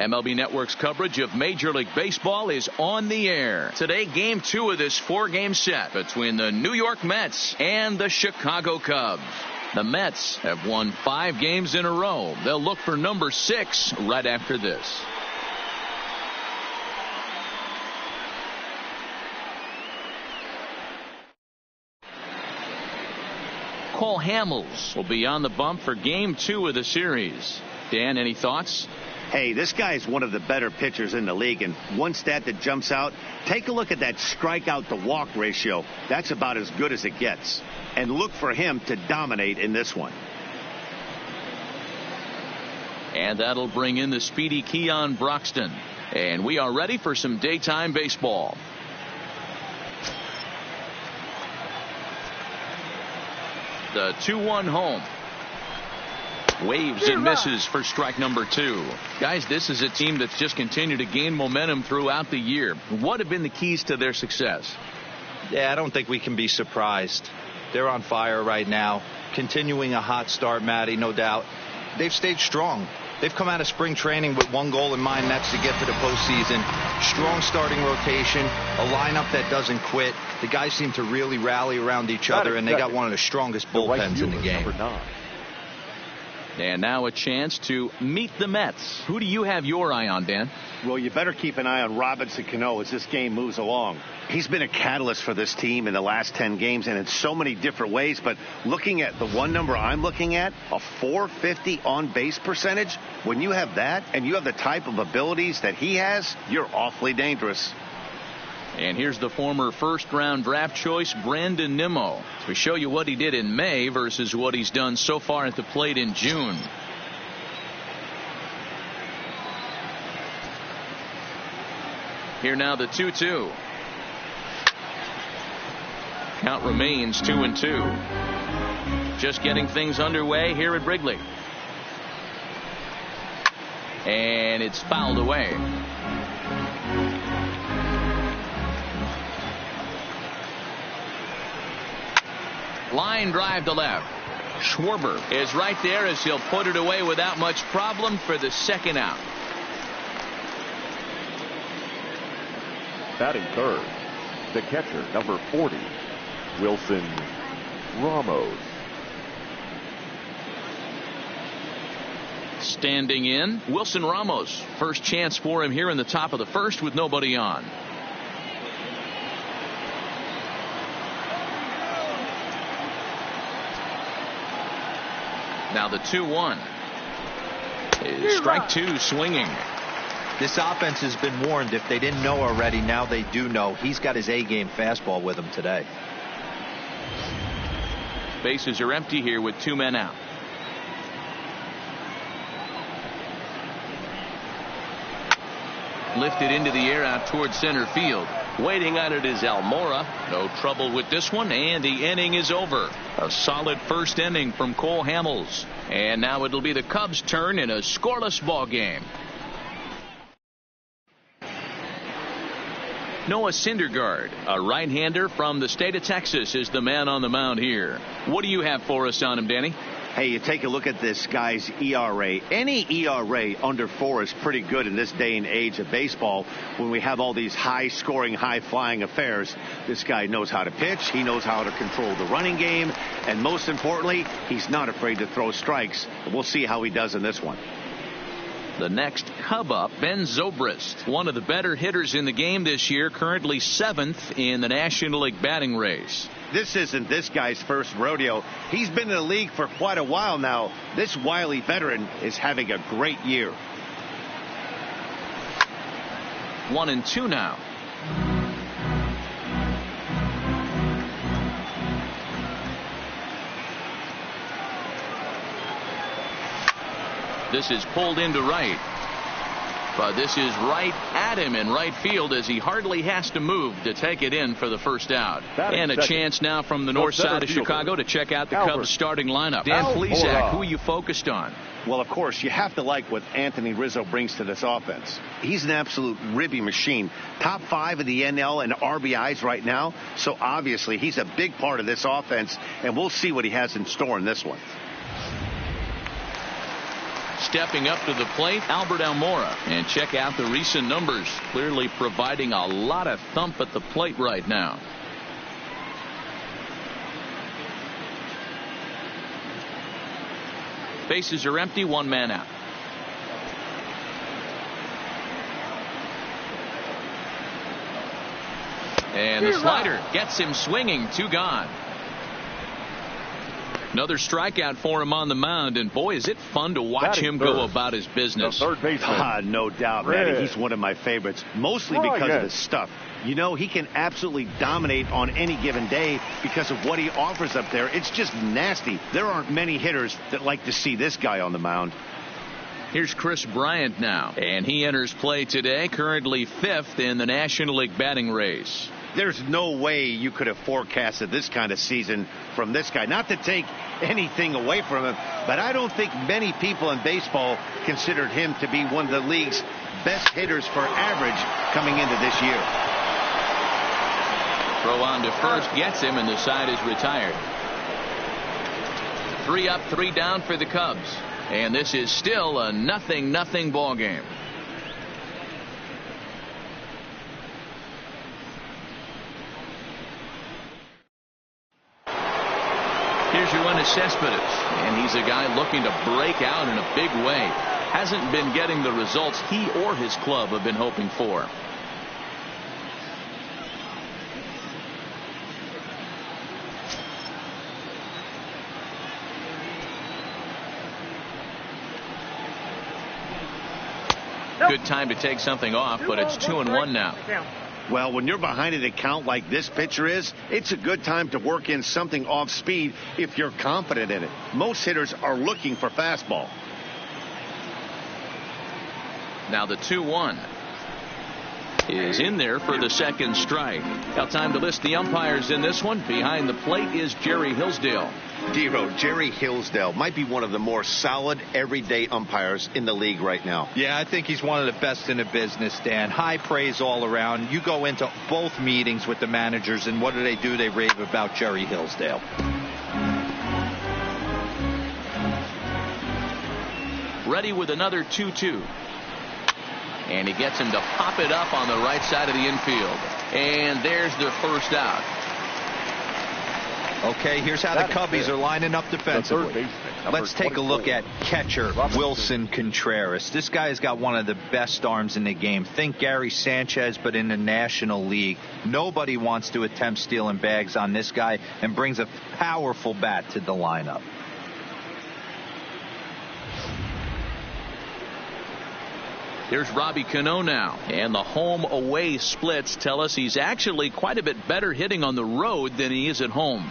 MLB Network's coverage of Major League Baseball is on the air. Today, Game 2 of this 4-game set between the New York Mets and the Chicago Cubs. The Mets have won 5 games in a row. They'll look for number 6 right after this. Cole Hamels will be on the bump for Game 2 of the series. Dan, any thoughts? Hey, this guy is one of the better pitchers in the league, and one stat that jumps out, take a look at that strikeout to walk ratio. That's about as good as it gets. And look for him to dominate in this one. And that'll bring in the speedy Keon Broxton. And we are ready for some daytime baseball. The 2-1 home. Waves and misses for strike number 2. Guys, this is a team that's just continued to gain momentum throughout the year. What have been the keys to their success? Yeah, I don't think we can be surprised. They're on fire right now. Continuing a hot start, Matty, no doubt. They've stayed strong. They've come out of spring training with one goal in mind, and that's to get to the postseason. Strong starting rotation, a lineup that doesn't quit. The guys seem to really rally around each other, and they got one of the strongest bullpens in the game. And now a chance to meet the Mets. Who do you have your eye on, Dan? Well, you better keep an eye on Robinson Cano as this game moves along. He's been a catalyst for this team in the last 10 games and in so many different ways. But looking at the one number I'm looking at, a .450 on-base percentage, when you have that and you have the type of abilities that he has, you're awfully dangerous. And here's the former first-round draft choice, Brandon Nimmo. We show you what he did in May versus what he's done so far at the plate in June. Here now the 2-2. Count remains 2-2. Just getting things underway here at Wrigley. And it's fouled away. Line drive to left. Schwarber is right there as he'll put it away without much problem for the second out. Batting third, the catcher, number 40, Wilson Ramos. Standing in, Wilson Ramos. First chance for him here in the top of the first with nobody on. Now the 2-1 is strike 2 swinging. This offense has been warned. If they didn't know already, now they do know. He's got his A-game fastball with him today. Bases are empty here with 2 men out. Lifted into the air out towards center field. Waiting on it is Almora. No trouble with this one, and the inning is over. A solid first inning from Cole Hamels. And now it'll be the Cubs' turn in a scoreless ball game. Noah Syndergaard, a right-hander from the state of Texas, is the man on the mound here. What do you have for us on him, Danny? Hey, you take a look at this guy's ERA. Any ERA under 4 is pretty good in this day and age of baseball when we have all these high-scoring, high-flying affairs. This guy knows how to pitch. He knows how to control the running game. And most importantly, he's not afraid to throw strikes. We'll see how he does in this one. The next Cub up, Ben Zobrist, one of the better hitters in the game this year, currently 7th in the National League batting race. This isn't this guy's first rodeo. He's been in the league for quite a while now. This wily veteran is having a great year. 1-2 now. This is pulled into right. But this is right at him in right field as he hardly has to move to take it in for the first out. And a chance now from the north side of Chicago to check out the Cubs starting lineup. Dan Plesac, who are you focused on? Well, of course, you have to like what Anthony Rizzo brings to this offense. He's an absolute ribby machine. Top 5 of the NL in RBIs right now. So obviously he's a big part of this offense, and we'll see what he has in store in this one. stepping up to the plate, Albert Almora. And check out the recent numbers. Clearly providing a lot of thump at the plate right now. Bases are empty, one man out. And the slider gets him swinging, 2 gone. Another strikeout for him on the mound, and boy, is it fun to watch him go about his business. No doubt, Matty. He's one of my favorites, mostly because of his stuff. You know, he can absolutely dominate on any given day because of what he offers up there. It's just nasty. There aren't many hitters that like to see this guy on the mound. Here's Chris Bryant now, and he enters play today, currently 5th in the National League batting race. There's no way you could have forecasted this kind of season from this guy. Not to take anything away from him, but I don't think many people in baseball considered him to be one of the league's best hitters for average coming into this year. Throw on to first gets him, and the side is retired. 3 up, 3 down for the Cubs. And this is still a 0-0 ball game. Here's Yoenis Cespedes, and he's a guy looking to break out in a big way. Hasn't been getting the results he or his club have been hoping for. Good time to take something off, but it's 2-1 now. Well, when you're behind an account like this pitcher is, it's a good time to work in something off speed if you're confident in it. Most hitters are looking for fastball. Now the 2-1 is in there for the second strike. Now time to list the umpires in this one. Behind the plate is Jerry Hillsdale. Dero, Jerry Hillsdale might be one of the more solid everyday umpires in the league right now. Yeah, I think he's one of the best in the business, Dan. High praise all around. You go into both meetings with the managers, and what do? They rave about Jerry Hillsdale. Ready with another 2-2. And he gets him to pop it up on the right side of the infield. And there's the first out. Okay, here's how the Cubbies are lining up defensively. Let's take a look at catcher Wilson Contreras. This guy has got one of the best arms in the game. Think Gary Sanchez, but in the National League. Nobody wants to attempt stealing bags on this guy, and brings a powerful bat to the lineup. Here's Robbie Cano now, and the home-away splits tell us he's actually quite a bit better hitting on the road than he is at home.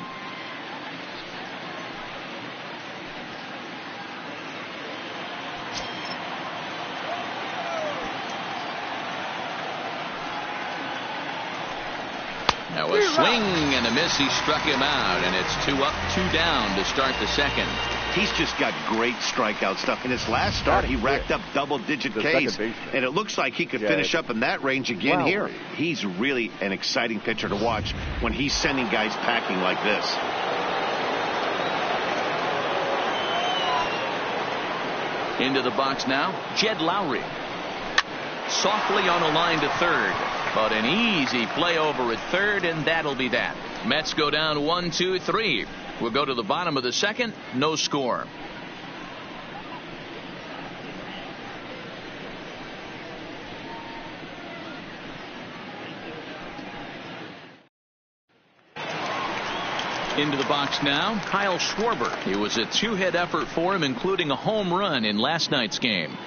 Now a swing and a miss. He struck him out, and it's 2 up, 2 down to start the second. He's just got great strikeout stuff. In his last start, he racked up double-digit Ks, and it looks like he could finish up in that range again here. He's really an exciting pitcher to watch when he's sending guys packing like this. Into the box now, Jed Lowry. Softly on a line to third, but an easy play over at third, and that'll be that. Mets go down 1-2-3. We'll go to the bottom of the second. No score. Into the box now, Kyle Schwarber. It was a 2-hit effort for him, including a home run in last night's game.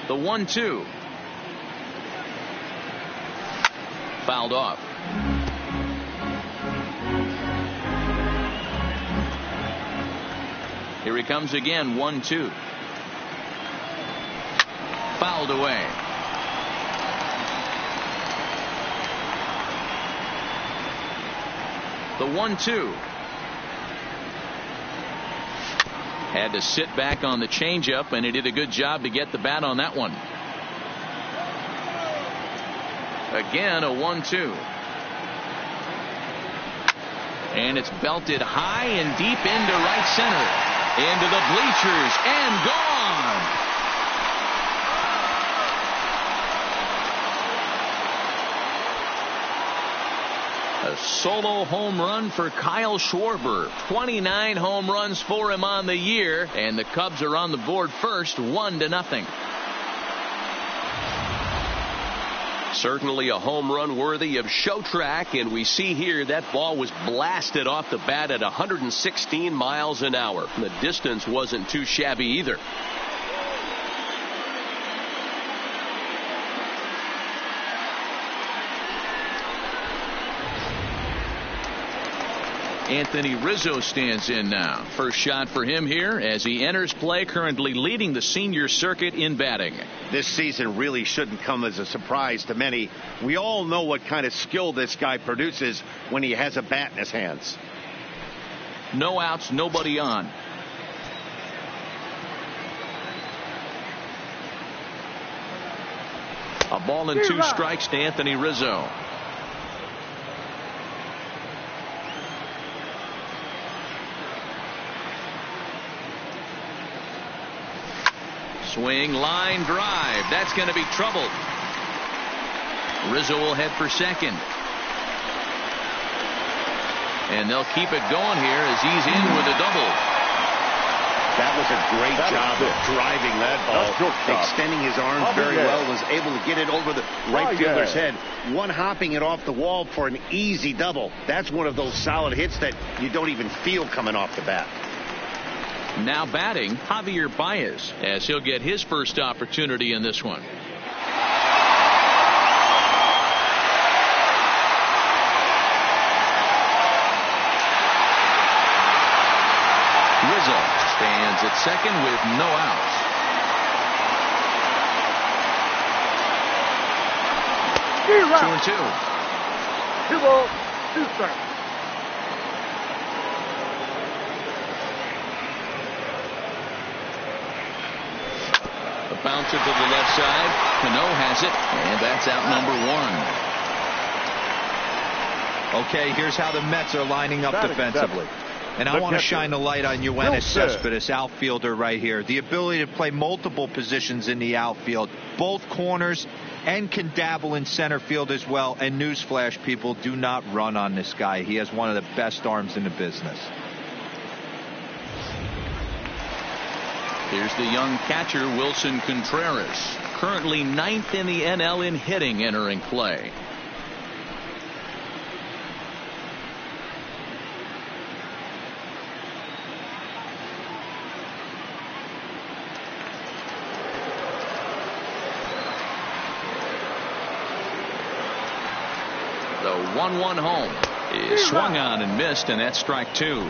The 1-2. Fouled off. Here he comes again, 1-2. Fouled away. The 1-2. Had to sit back on the changeup, and he did a good job to get the bat on that one. Again, a 1-2. And it's belted high and deep into right center. Into the bleachers and gone. A solo home run for Kyle Schwarber. 29 home runs for him on the year. And the Cubs are on the board first, 1-0. Certainly a home run worthy of show track, and we see here that ball was blasted off the bat at 116 miles an hour. The distance wasn't too shabby either. Anthony Rizzo stands in now. First shot for him here as he enters play, currently leading the senior circuit in batting. This season really shouldn't come as a surprise to many. We all know what kind of skill this guy produces when he has a bat in his hands. No outs, nobody on. A ball and 2 strikes to Anthony Rizzo. Swing, line, drive. That's going to be trouble. Rizzo will head for second. And they'll keep it going here as he's in with a double. That was a great job of driving that ball, extending his arms very well, was able to get it over the right fielder's head. One hopping it off the wall for an easy double. That's one of those solid hits that you don't even feel coming off the bat. Now batting, Javier Baez, as he'll get his first opportunity in this one. Rizzo stands at second with no outs. 2-2. 2 balls, 2 strikes. Bouncer to the left side. Cano has it, and that's out number 1. Okay, here's how the Mets are lining up defensively. And I want to shine a light on Yoenis Cespedes, outfielder right here. The ability to play multiple positions in the outfield, both corners, and can dabble in center field as well. And newsflash, people, do not run on this guy. He has one of the best arms in the business. Here's the young catcher, Wilson Contreras, currently 9th in the NL in hitting, entering play. The 1-1 home is swung on and missed, and that's strike 2.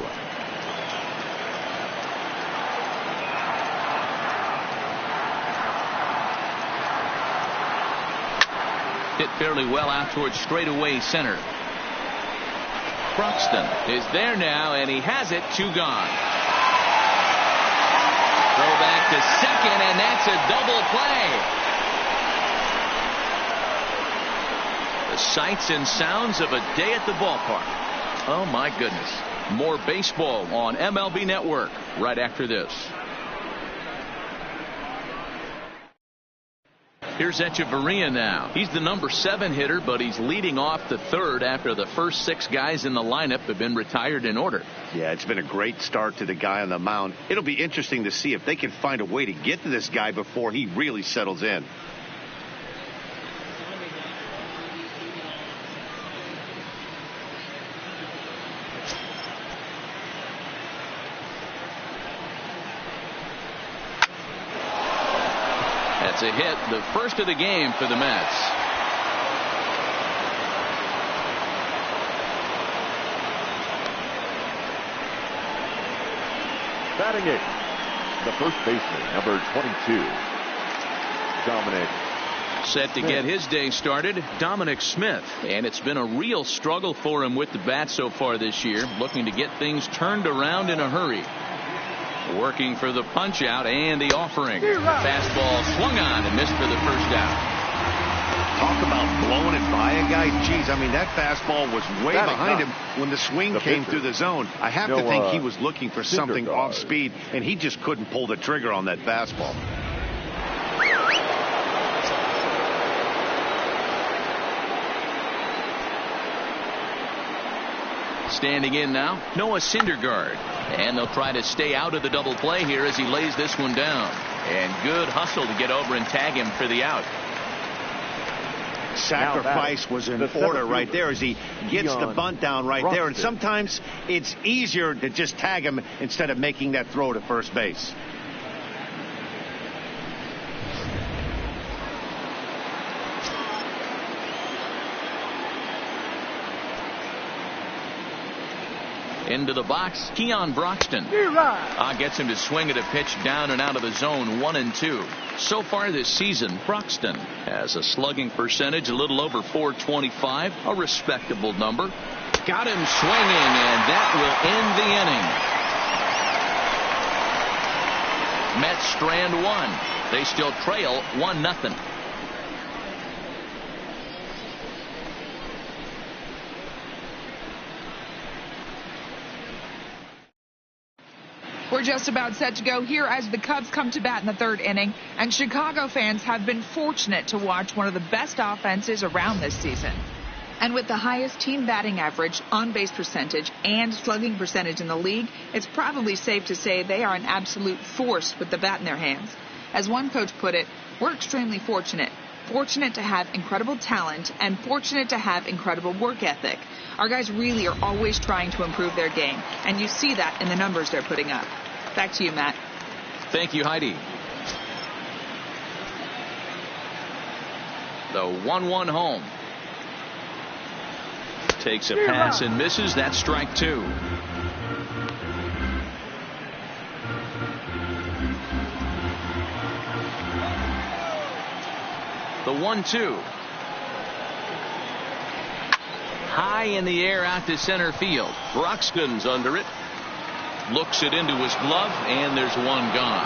Hit fairly well out towards straightaway center. Croxton is there now, and he has it. 2 gone. Throw back to second, and that's a double play. The sights and sounds of a day at the ballpark. Oh my goodness. More baseball on MLB Network right after this. Here's Echeverria now. He's the number 7 hitter, but he's leading off the 3rd after the first 6 guys in the lineup have been retired in order. Yeah, it's been a great start to the guy on the mound. It'll be interesting to see if they can find a way to get to this guy before he really settles in. That's a hit, the first of the game for the Mets. Batting 8, the first baseman, number 22, Dominic. Set to get his day started, Dominic Smith. And it's been a real struggle for him with the bat so far this year, looking to get things turned around in a hurry. Working for the punch out and the offering. Fastball swung on and missed for the first out. Talk about blowing it by a guy. Jeez, I mean, that fastball was way behind him when the swing came through the zone. I have to think he was looking for something off speed, and he just couldn't pull the trigger on that fastball. Standing in now, Noah Syndergaard. And they'll try to stay out of the double play here as he lays this one down. And good hustle to get over and tag him for the out. Sacrifice was in order right there as he gets the bunt down right there. And sometimes it's easier to just tag him instead of making that throw to first base. Into the box, Keon Broxton gets him to swing at a pitch down and out of the zone, 1-2. So far this season, Broxton has a slugging percentage a little over .425, a respectable number. Got him swinging, and that will end the inning. Mets strand one. They still trail 1-0. We're just about set to go here as the Cubs come to bat in the third inning, and Chicago fans have been fortunate to watch one of the best offenses around this season. And with the highest team batting average, on-base percentage, and slugging percentage in the league, it's probably safe to say they are an absolute force with the bat in their hands. As one coach put it, we're extremely fortunate. Fortunate to have incredible talent and fortunate to have incredible work ethic. Our guys really are always trying to improve their game, and you see that in the numbers they're putting up. Back to you, Matt. Thank you, Heidi. The 1-1 home. Takes a pass and misses. That's strike two. The 1-2. High in the air out to center field. Broxton's under it. Looks it into his glove, and there's one gone.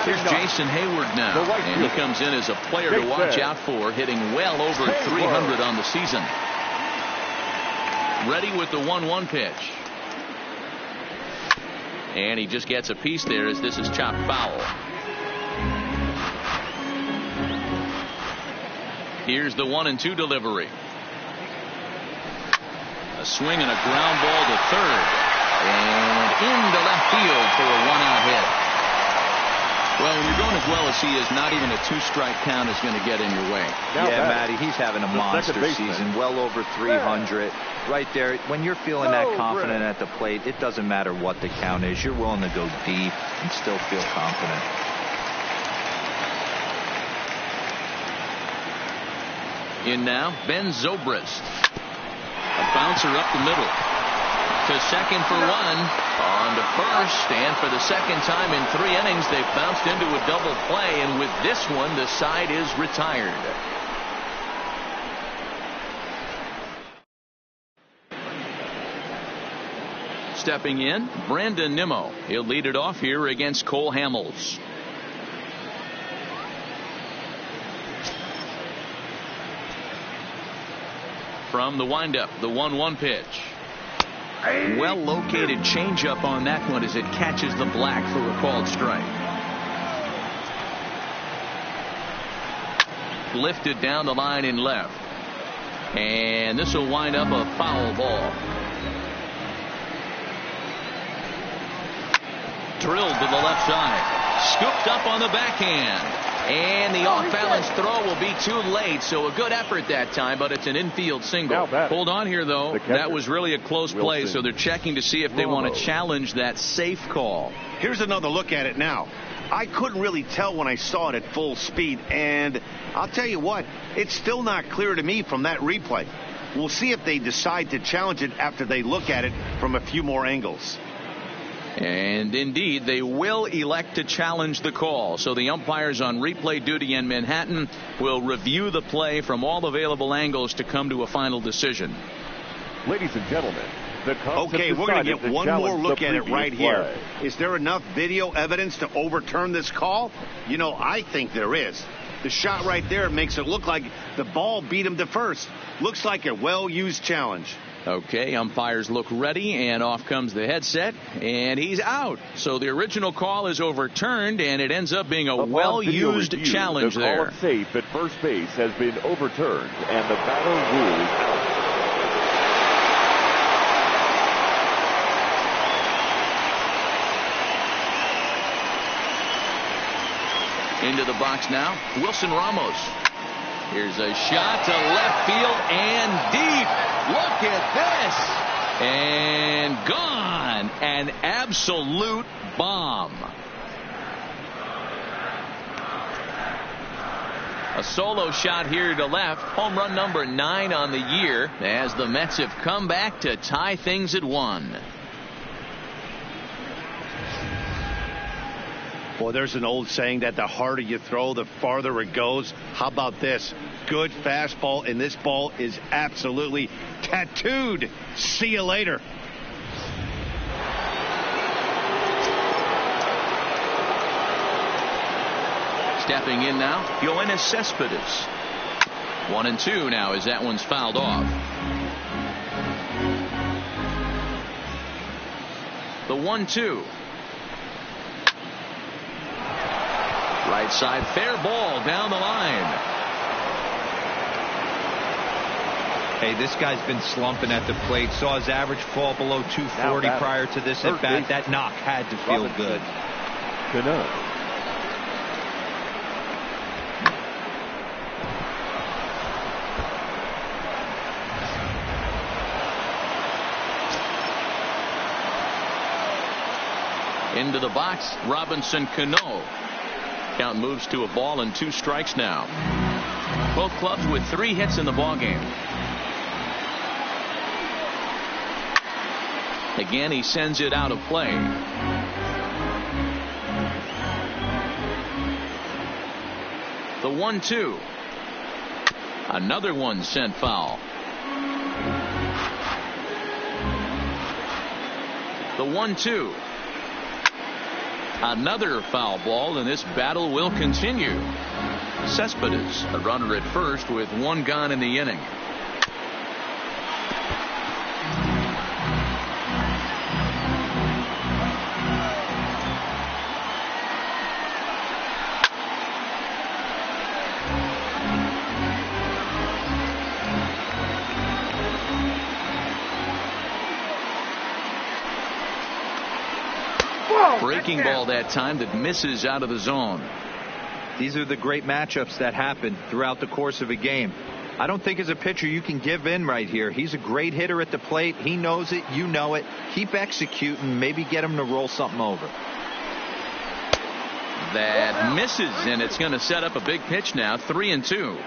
Here's Jason Hayward now, and he comes in as a player to watch out for, hitting well over 300 on the season. Ready with the 1-1 pitch. And he just gets a piece there as this is chopped foul. Here's the 1-2 delivery. A swing and a ground ball to third. And into left field for a one-out hit. Well, when you're going as well as he is, not even a two-strike count is going to get in your way. Yeah, Matty, he's having a monster season, well over 300. Right there, when you're feeling that confident at the plate, it doesn't matter what the count is. You're willing to go deep and still feel confident. In now, Ben Zobrist. A bouncer up the middle. To second for one. On to first. And for the second time in 3 innings, they've bounced into a double play. And with this one, the side is retired. Stepping in, Brandon Nimmo. He'll lead it off here against Cole Hamels. From the windup, the 1-1 pitch. Well located changeup on that one as it catches the black for a called strike. Lifted down the line in left. And this will wind up a foul ball. Drilled to the left side. Scooped up on the backhand. And the off-balance throw will be too late, so a good effort that time, but it's an infield single. Hold on here, though. That was really a close play, so they're checking to see if they want to challenge that safe call. Here's another look at it now. I couldn't really tell when I saw it at full speed, and I'll tell you what, it's still not clear to me from that replay. We'll see if they decide to challenge it after they look at it from a few more angles. And indeed, they will elect to challenge the call. So the umpires on replay duty in Manhattan will review the play from all available angles to come to a final decision. Ladies and gentlemen, Okay, we're going to get one more look at it right here. Is there enough video evidence to overturn this call? You know, I think there is. The shot right there makes it look like the ball beat him to first. Looks like a well-used challenge. Okay, umpires look ready, and off comes the headset, and he's out. So the original call is overturned, and it ends up being a well-used challenge there. The call of safe at first base has been overturned, and the batter ruled out. Into the box now, Wilson Ramos. Here's a shot to left field and deep. Look at this. And gone. An absolute bomb. A solo shot here to left. Home run number 9 on the year as the Mets have come back to tie things at 1. Well, there's an old saying that the harder you throw, the farther it goes. How about this? Good fastball, and this ball is absolutely tattooed. See you later. Stepping in now, Yoenis Cespedes. 1-2 now as that one's fouled off. The 1-2. Right side, fair ball down the line. Hey, this guy's been slumping at the plate. Saw his average fall below 240 prior to this at bat. That knock had to feel good. Into the box, Robinson Cano. Count moves to a ball and 2 strikes now. Both clubs with 3 hits in the ballgame. Again, he sends it out of play. The 1-2. Another one sent foul. The 1-2. Another foul ball, and this battle will continue. Cespedes, a runner at first with 1 gone in the inning. Breaking ball that time that misses out of the zone. These are the great matchups that happen throughout the course of a game. I don't think as a pitcher you can give in right here. He's a great hitter at the plate. He knows it. You know it. Keep executing. Maybe get him to roll something over. That misses, and it's going to set up a big pitch now. 3-2.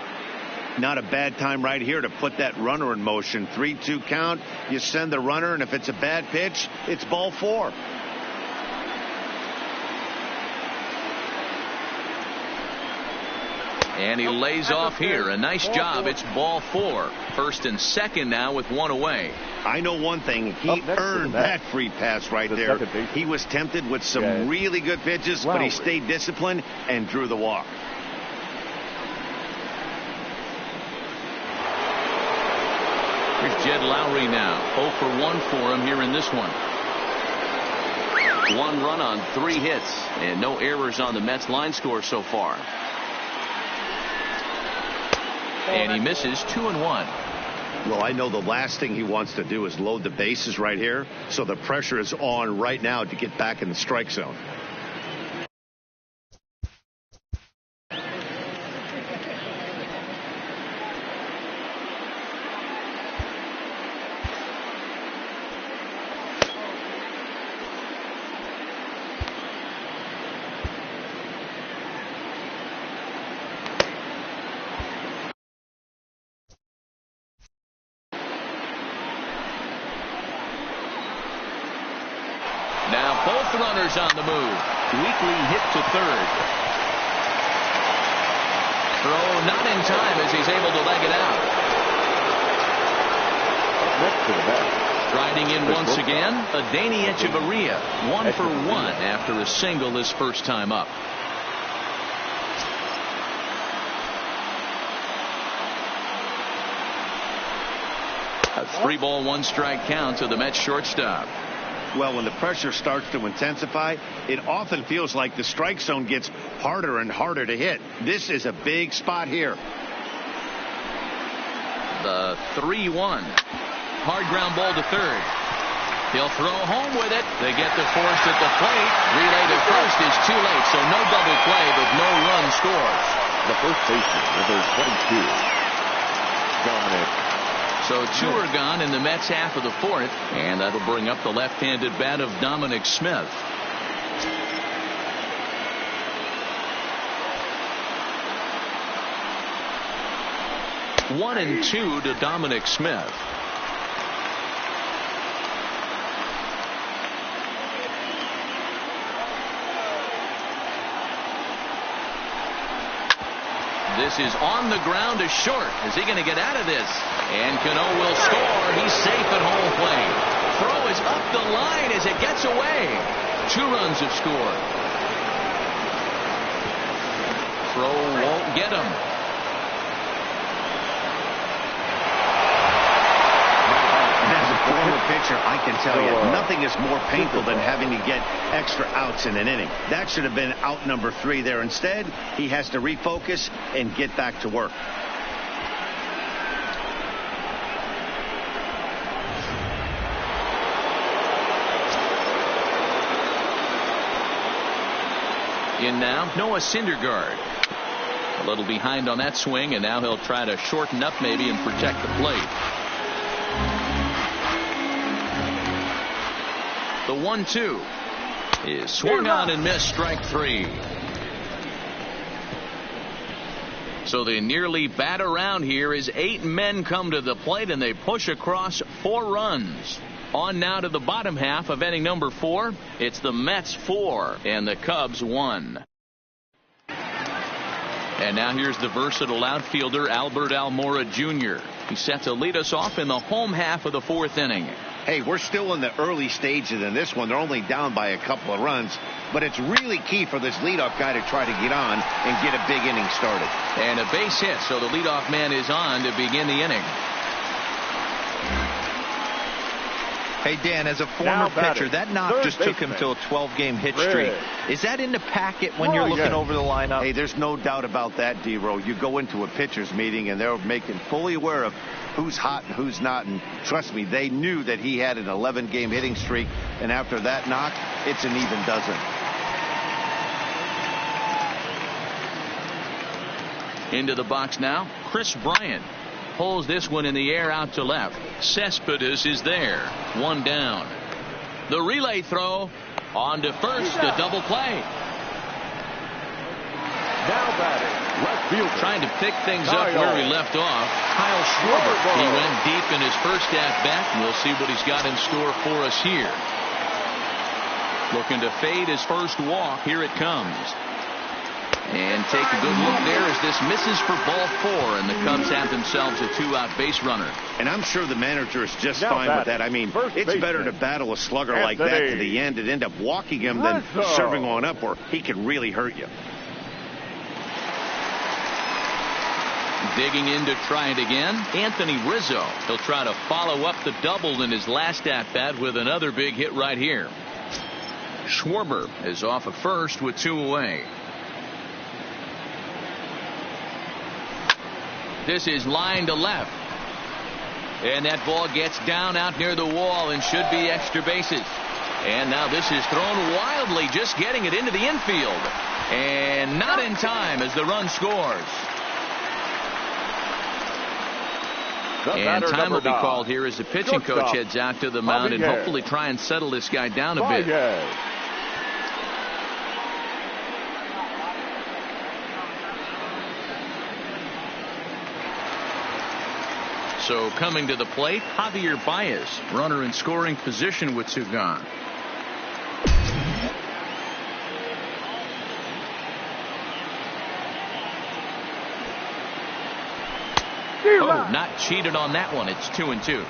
Not a bad time right here to put that runner in motion. 3-2 count. You send the runner, and if it's a bad pitch, it's ball 4. And he lays off here. A nice job. It's ball 4. First and second now with 1 away. I know one thing. He earned that free pass right there. He was tempted with some really good pitches, but he stayed disciplined and drew the walk. Here's Jed Lowry now. 0 for 1 for him here in this one. 1 run on 3 hits, and no errors on the Mets line score so far. And he misses 2-1. Well, I know the last thing he wants to do is load the bases right here, so the pressure is on right now to get back in the strike zone. Now both runners on the move. Weekly hit to third. Throw not in time as he's able to leg it out. Next to the bat, Riding in once again, Adani Echeverria, 1 for 1 after a single his first time up. A 3-ball, 1-strike count to the Mets shortstop. Well, when the pressure starts to intensify, it often feels like the strike zone gets harder and harder to hit. This is a big spot here. The 3-1. Hard ground ball to third. He'll throw home with it. They get the force at the plate. Relay to first is too late, so no double play, but no run scores. The first baseman, number 22. Gone in. So 2 are gone in the Mets half of the fourth, and that'll bring up the left-handed bat of Dominic Smith. One and 2 to Dominic Smith. This is on the ground to short. Is he going to get out of this? And Cano will score. He's safe at home plate. Throw is up the line as it gets away. 2 runs have scored. Throw won't get him. As a former pitcher, I can tell you, nothing is more painful than having to get extra outs in an inning. That should have been out number 3 there. Instead, he has to refocus and get back to work. In now, Noah Syndergaard. A little behind on that swing, and now he'll try to shorten up maybe and protect the plate. The 1-2 is swung on and missed, strike 3. So they nearly bat around here as 8 men come to the plate and they push across 4 runs. On now to the bottom half of inning number 4. It's the Mets 4 and the Cubs 1. And now here's the versatile outfielder Albert Almora Jr. He's set to lead us off in the home half of the 4th inning. Hey, we're still in the early stages in this one. They're only down by a couple of runs, but it's really key for this leadoff guy to try to get on and get a big inning started. And a base hit, so the leadoff man is on to begin the inning. Hey, Dan, as a former pitcher, that knock just took him to a 12-game hit streak. Is that in the packet when you're looking over the lineup? Hey, there's no doubt about that, D-Row. You go into a pitcher's meeting, and they're making fully aware of who's hot and who's not. And trust me, they knew that he had an 11-game hitting streak. And after that knock, it's an even dozen. Into the box now, Chris Bryant. Pulls this one in the air out to left. Cespedes is there. 1 down. The relay throw on to first. A double play. Now batting, left fielder. Trying to pick things up where we left off. Kyle Schwarber. He went deep in his first at-bat. We'll see what he's got in store for us here. Looking to fade his first walk. Here it comes. And take a good look there as this misses for ball 4, and the Cubs have themselves a 2-out base runner. And I'm sure the manager is just fine with that. I mean, it's better to battle a slugger like that to the end and end up walking him than serving on up where he could really hurt you. Digging in to try it again, Anthony Rizzo. He'll try to follow up the double in his last at-bat with another big hit right here. Schwarber is off at first with 2 away. This is line to left. And that ball gets down out near the wall and should be extra bases. And now this is thrown wildly, just getting it into the infield. And not in time as the run scores. And time will be called here as the pitching coach heads out to the mound and hopefully try and settle this guy down a bit. So coming to the plate, Javier Baez, runner in scoring position with 2 gone. Oh, not cheated on that one. It's 2-2.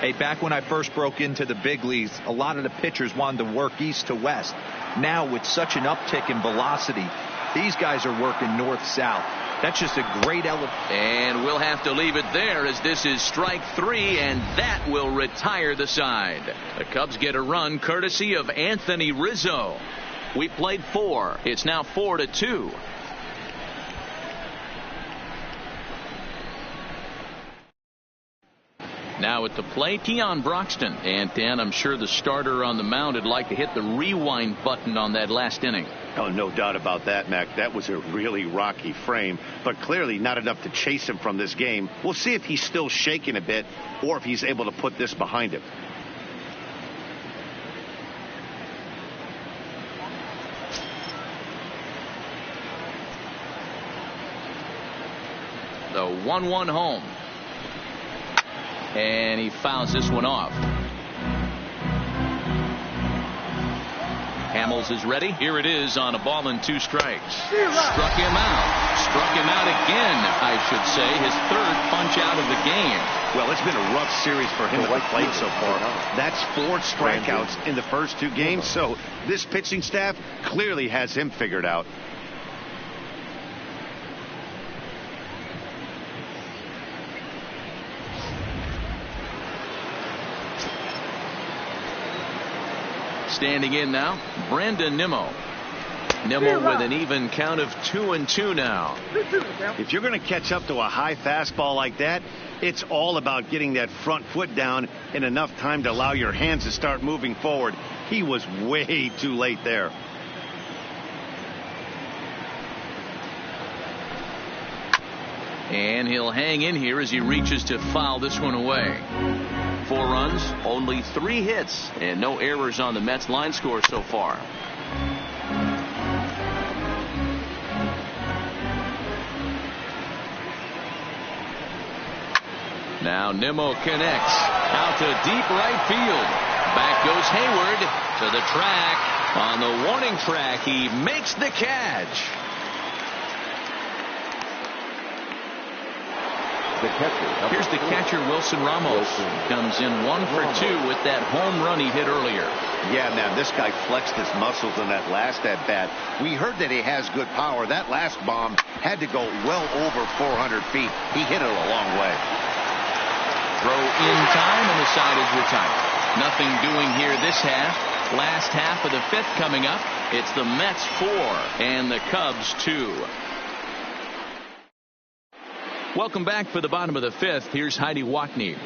Hey, back when I first broke into the big leagues, a lot of the pitchers wanted to work east to west. Now, with such an uptick in velocity, these guys are working north-south. That's just a great element. And we'll have to leave it there as this is strike 3, and that will retire the side. The Cubs get a run courtesy of Anthony Rizzo. We played 4. It's now 4-2. Now at the plate, Keon Broxton. And Dan, I'm sure the starter on the mound would like to hit the rewind button on that last inning. Oh, no doubt about that, Mac. That was a really rocky frame, but clearly not enough to chase him from this game. We'll see if he's still shaking a bit or if he's able to put this behind him. The 1-1 home. And he fouls this one off. Hamels is ready. Here it is on a ball and 2 strikes. Struck him out. Struck him out again, I should say. His 3rd punch out of the game. Well, it's been a rough series for him at the plate so far. That's 4 strikeouts in the first 2 games. So this pitching staff clearly has him figured out. Standing in now, Brandon Nimmo. Nimmo with an even count of 2-2 now. If you're going to catch up to a high fastball like that, it's all about getting that front foot down in enough time to allow your hands to start moving forward. He was way too late there. And he'll hang in here as he reaches to foul this one away. 4 runs, only 3 hits, and no errors on the Mets line score so far. Now Nimmo connects out to deep right field. Back goes Hayward to the track. On the warning track, he makes the catch. Here's the catcher, Wilson Ramos. Comes in 1 for 2 with that home run he hit earlier. Yeah, man, this guy flexed his muscles in that last at-bat. We heard that he has good power. That last bomb had to go well over 400 feet. He hit it a long way. Throw in time, and the side is retired. Nothing doing here this half. Last half of the 5th coming up. It's the Mets 4 and the Cubs 2. Welcome back for the bottom of the 5th. Here's Heidi Watney.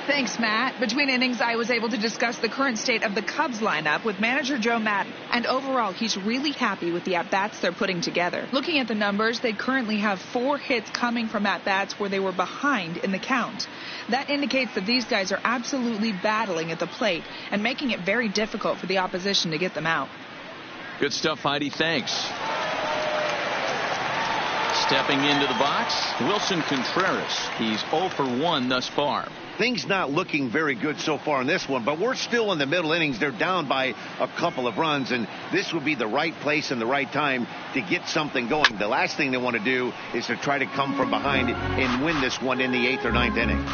Thanks, Matt. Between innings, I was able to discuss the current state of the Cubs lineup with manager Joe Maddon. And overall, he's really happy with the at-bats they're putting together. Looking at the numbers, they currently have 4 hits coming from at-bats where they were behind in the count. That indicates that these guys are absolutely battling at the plate and making it very difficult for the opposition to get them out. Good stuff, Heidi. Thanks. Stepping into the box, Wilson Contreras. He's 0 for 1 thus far. Things not looking very good so far in this one, but we're still in the middle innings. They're down by a couple of runs, and this would be the right place and the right time to get something going. The last thing they want to do is to try to come from behind and win this one in the 8th or 9th inning.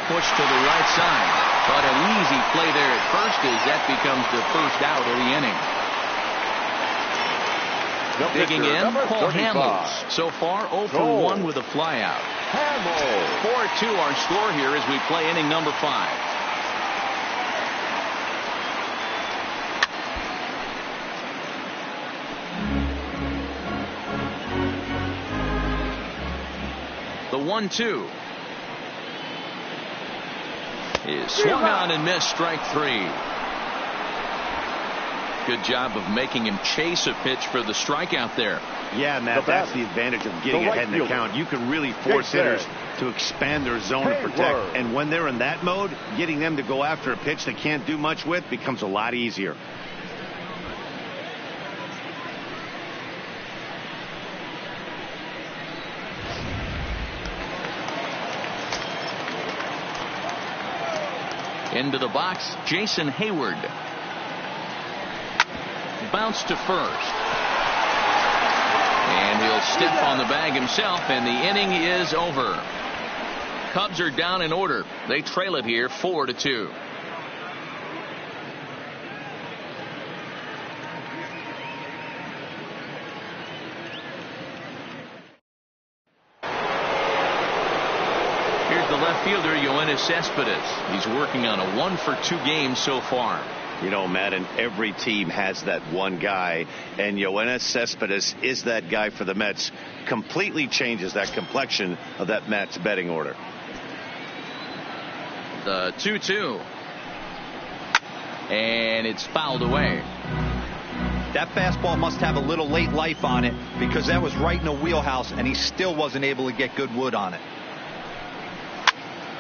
Push to the right side. But an easy play there at first as that becomes the first out of the inning. Digging in, Paul Hamels. So far, 0 for 1 with a flyout. 4-2 our score here as we play inning number 5. The 1-2. Is swung on and missed, strike 3. Good job of making him chase a pitch for the strikeout there. Yeah, Matt, that's the advantage of getting ahead in the count. You can really force hitters to expand their zone to protect. And when they're in that mode, getting them to go after a pitch they can't do much with becomes a lot easier. Into the box, Jason Hayward. Bounce to first. And And he'll step on the bag himself, and the inning is over. Cubs are down in order. They trail it here 4-2. Here's the left fielder, Yoenis Cespedes. He's working on a 1-for-2 game so far. You know, Madden, every team has that one guy, and Yoenis Cespedes is that guy for the Mets. Completely changes that complexion of that Mets betting order. The 2-2. And it's fouled away. That fastball must have a little late life on it, because that was right in the wheelhouse, and he still wasn't able to get good wood on it.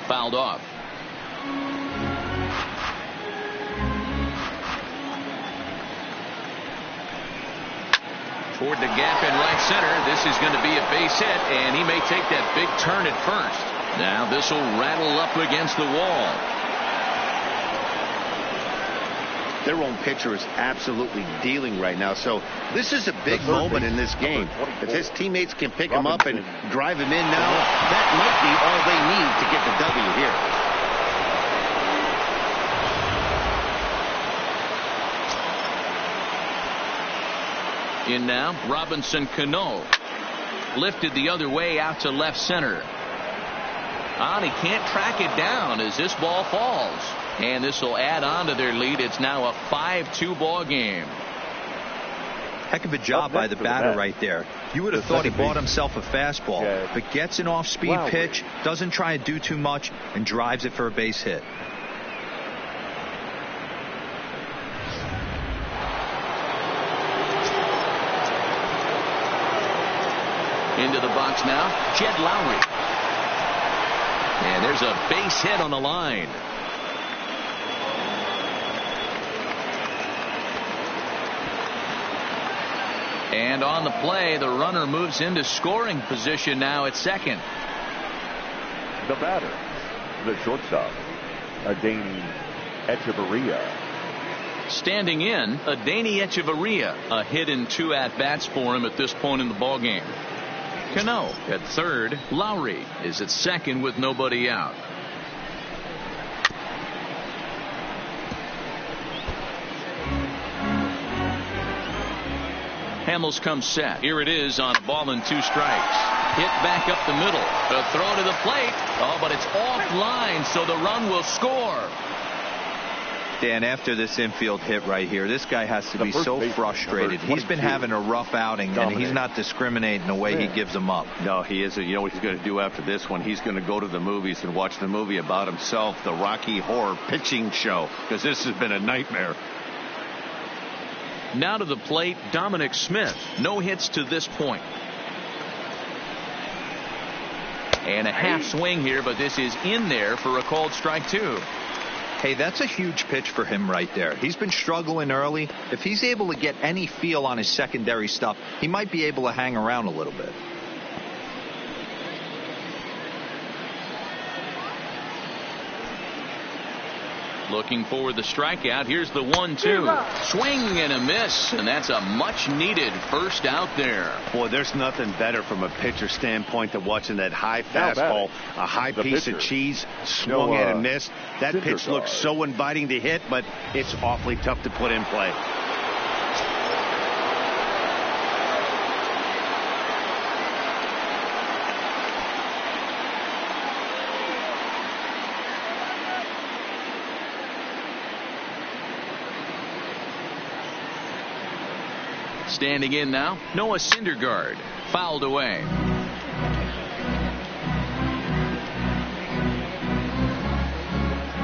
Fouled off. Toward the gap in right center. This is going to be a base hit, and he may take that big turn at first. Now this will rattle up against the wall. Their own pitcher is absolutely dealing right now, so this is a big moment in this game. If his teammates can pick him up and drive him in now, that might be all they need to get the W here. In now, Robinson Cano. Lifted the other way out to left center. And he can't track it down as this ball falls. And this will add on to their lead. It's now a 5-2 ball game. Heck of a job by the batter right there. You would have thought he bought himself a fastball, but gets an off-speed pitch, doesn't try to do too much, and drives it for a base hit. Into the box now, Jed Lowry. And there's a base hit on the line. And on the play, the runner moves into scoring position now at second. The batter, the shortstop, Adeiny Echeverria. Standing in, Adeiny Echeverria. A hit in 2 at-bats for him at this point in the ballgame. Cano at third. Lowry is at second with nobody out. Hamels comes set. Here it is on a ball and 2 strikes. Hit back up the middle. The throw to the plate. Oh, but it's offline, so the run will score. Dan, after this infield hit right here, this guy has to be so frustrated. He's been having a rough outing, and he's not discriminating the way he gives them up. No, he isn't. You know what he's going to do after this one? He's going to go to the movies and watch the movie about himself, the Rocky Horror Pitching Show, because this has been a nightmare. Now to the plate, Dominic Smith. No hits to this point. And a half swing here, but this is in there for a called strike 2. Hey, that's a huge pitch for him right there. He's been struggling early. If he's able to get any feel on his secondary stuff, he might be able to hang around a little bit. Looking for the strikeout. Here's the 1-2. Swing and a miss, and that's a much-needed first out there. Boy, there's nothing better from a pitcher standpoint than watching that high fastball, a high piece of cheese, swung at and missed. That pitch looks so inviting to hit, but it's awfully tough to put in play. Standing in now, Noah Syndergaard. Fouled away.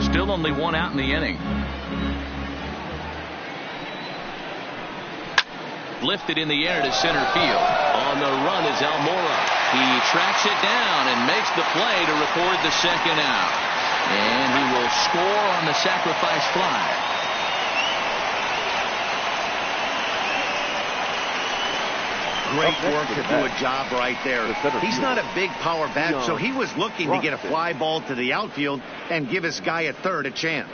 Still only 1 out in the inning. Lifted in the air to center field. On the run is Almora. He tracks it down and makes the play to record the second out. And he will score on the sacrifice fly. Great work to do a job right there. He's not a big power bat, so he was looking to get a fly ball to the outfield and give his guy at third a chance.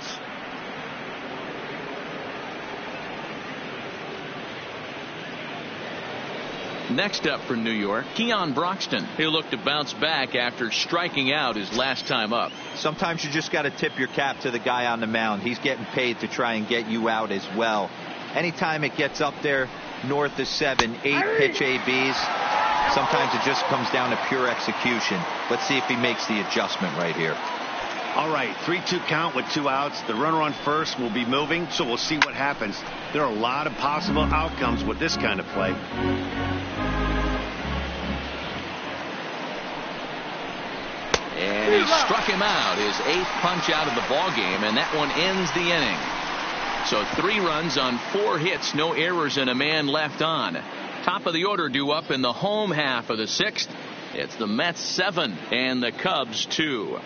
Next up for New York, Keon Broxton, who looked to bounce back after striking out his last time up. Sometimes you just got to tip your cap to the guy on the mound. He's getting paid to try and get you out as well. Anytime it gets up there north of 7, 8 pitch ABs, sometimes it just comes down to pure execution. Let's see if he makes the adjustment right here. All right, 3-2 count with 2 outs. The runner on first will be moving, so we'll see what happens. There are a lot of possible outcomes with this kind of play. And he struck him out, his 8th punch out of the ball game, and that one ends the inning. So 3 runs on 4 hits, no errors, and a man left on. Top of the order due up in the home half of the 6th. It's the Mets 7 and the Cubs 2.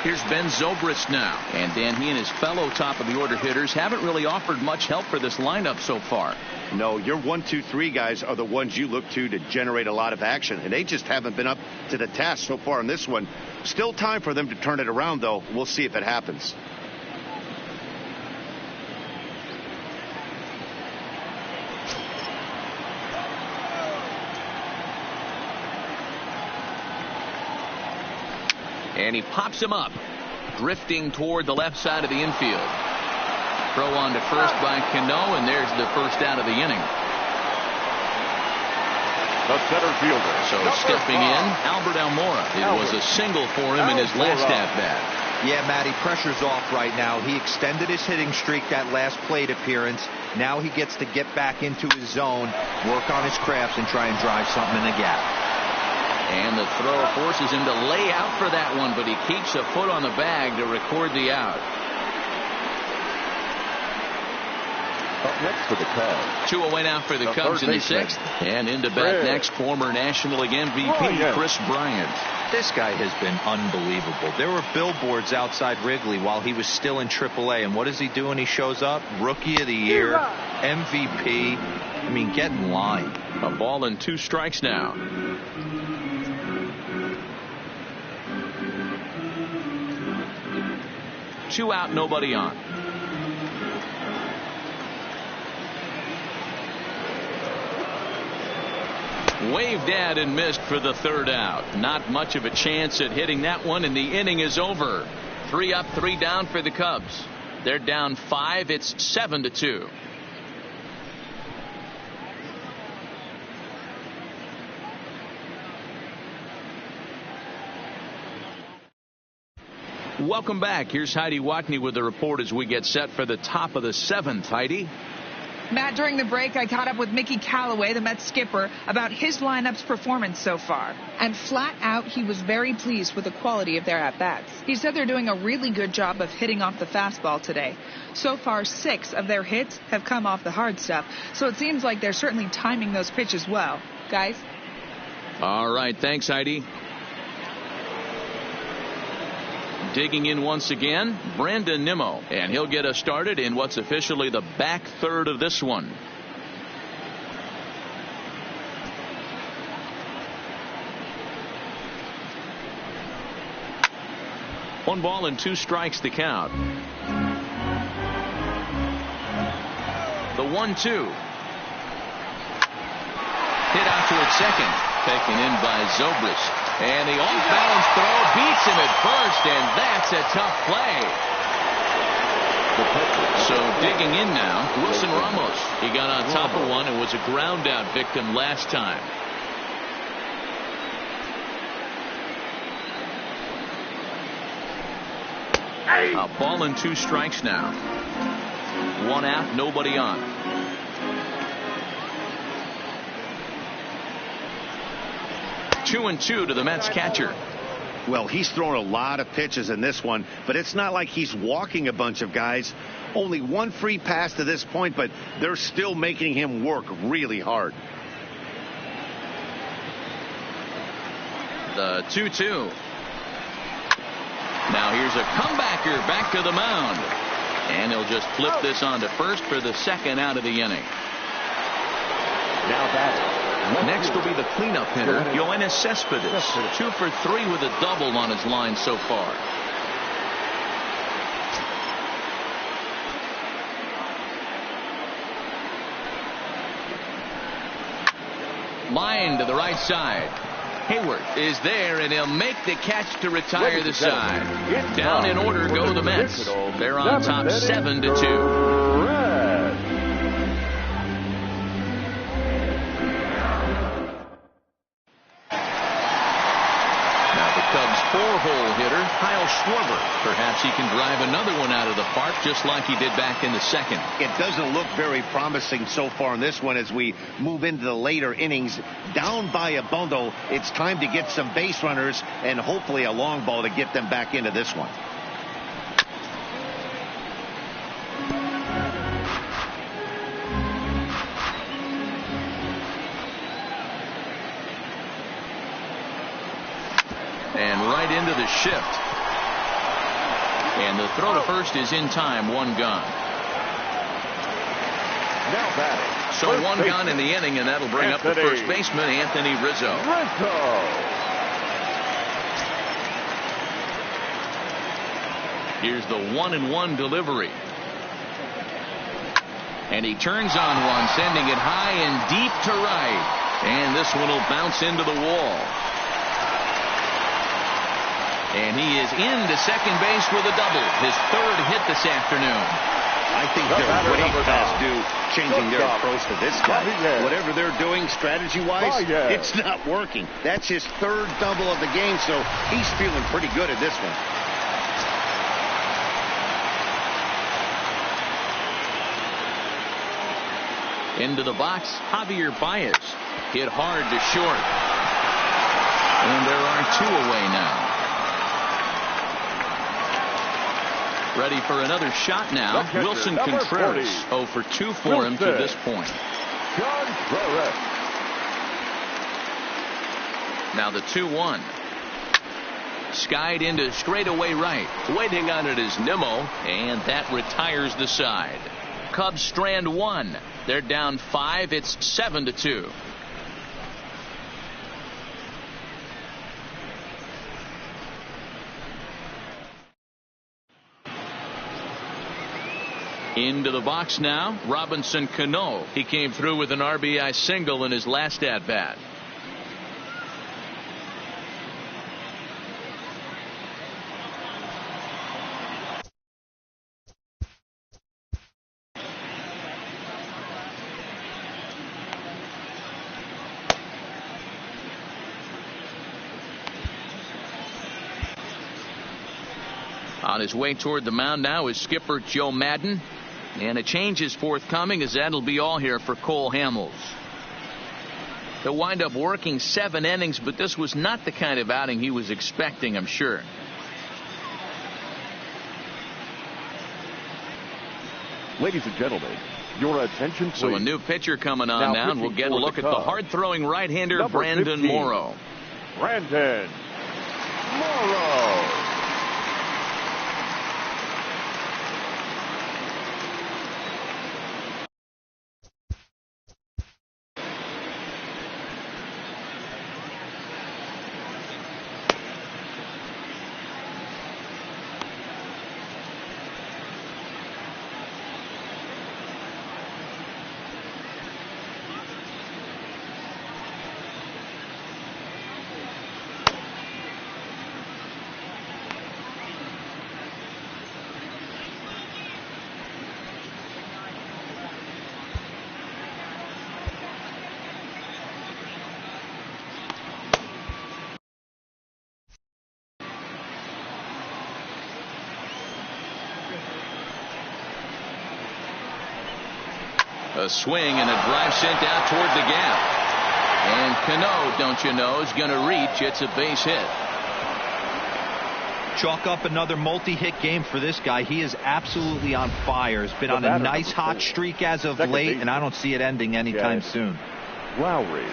Here's Ben Zobrist now. And Dan, he and his fellow top of the order hitters haven't really offered much help for this lineup so far. No, your 1, 2, 3 guys are the ones you look to generate a lot of action, and they just haven't been up to the task so far in this one. Still time for them to turn it around, though. We'll see if it happens. And he pops him up, drifting toward the left side of the infield. Throw on to first by Cano, and there's the first out of the inning. The center fielder. So stepping in, Albert Almora. It was a single for him in his last at-bat. Yeah, Matty, pressure's off right now. He extended his hitting streak that last plate appearance. Now he gets to get back into his zone, work on his crafts, and try and drive something in the gap. And the throw forces him to lay out for that one, but he keeps a foot on the bag to record the out. Up next for the Cubs. 2 away now for the Cubs in the 6th. And into bat next, former National League MVP Chris Bryant. This guy has been unbelievable. There were billboards outside Wrigley while he was still in AAA. And what does he do when he shows up? Rookie of the Year, MVP. I mean, get in line. A ball and 2 strikes now. Two out, nobody on. Waved at and missed for the 3rd out. Not much of a chance at hitting that one, and the inning is over. 3 up, 3 down for the Cubs. They're down 5. It's 7-2. Welcome back. Here's Heidi Watney with the report as we get set for the top of the 7th. Heidi? Matt, during the break, I caught up with Mickey Callaway, the Mets skipper, about his lineup's performance so far. And flat out, he was very pleased with the quality of their at-bats. He said they're doing a really good job of hitting off the fastball today. So far, 6 of their hits have come off the hard stuff, so it seems like they're certainly timing those pitches well. Guys? All right. Thanks, Heidi. Digging in once again, Brandon Nimmo, and he'll get us started in what's officially the back third of this one. One ball and 2 strikes to count. The 1-2. Hit out toward second. Taken in by Zobrist. And the off-balance throw beats him at first, and that's a tough play. So digging in now, Wilson Ramos. He got on top of one and was a ground-out victim last time. A ball and 2 strikes now. 1 out, nobody on. 2-2 to the Mets catcher. Well, he's thrown a lot of pitches in this one, but it's not like he's walking a bunch of guys. Only 1 free pass to this point, but they're still making him work really hard. The 2-2. Now here's a comebacker back to the mound. And he'll just flip this on to first for the 2nd out of the inning. Now that. Next will be the cleanup hitter, Yoenis Cespedes. 2 for 3 with a double on his line so far. Line to the right side. Hayward is there, and he'll make the catch to retire the side. Down in order go the Mets. They're on top 7-2. Cubs four-hole hitter, Kyle Schwarber. Perhaps he can drive another one out of the park just like he did back in the second. It doesn't look very promising so far in this one as we move into the later innings. Down by a bundle, it's time to get some base runners and hopefully a long ball to get them back into this one. And right into the shift. And the throw to first is in time. One gone. Now batting. So one gone in the inning, and that'll bring up the first baseman, Anthony Rizzo. Here's the 1-1 delivery. And he turns on one, sending it high and deep to right. And this one will bounce into the wall. And he is into second base with a double. His third hit this afternoon. I think they're way past due changing their approach to this guy. Whatever they're doing strategy-wise, it's not working. That's his third double of the game, so he's feeling pretty good at this one. Into the box, Javier Baez hit hard to short. And there are two away now. Ready for another shot now. Wilson Contreras 0 for 2 for him to this point. Now the 2-1. Skied into straightaway right. Waiting on it is Nimmo, and that retires the side. Cubs strand one. They're down 5. It's 7-2. Into the box now, Robinson Cano. He came through with an RBI single in his last at-bat. On his way toward the mound now is skipper Joe Madden. And a change is forthcoming, as that'll be all here for Cole Hamels. He'll wind up working 7 innings, but this was not the kind of outing he was expecting, I'm sure. Ladies and gentlemen, your attention, please. So a new pitcher coming on now, and we'll get a look at the hard-throwing right-hander Brandon Morrow. Brandon Morrow. A swing and a drive sent out toward the gap. And Cano, don't you know, is going to reach. It's a base hit. Chalk up another multi-hit game for this guy. He is absolutely on fire. He's been on a nice hot streak as of late, and I don't see it ending anytime soon. Lowry.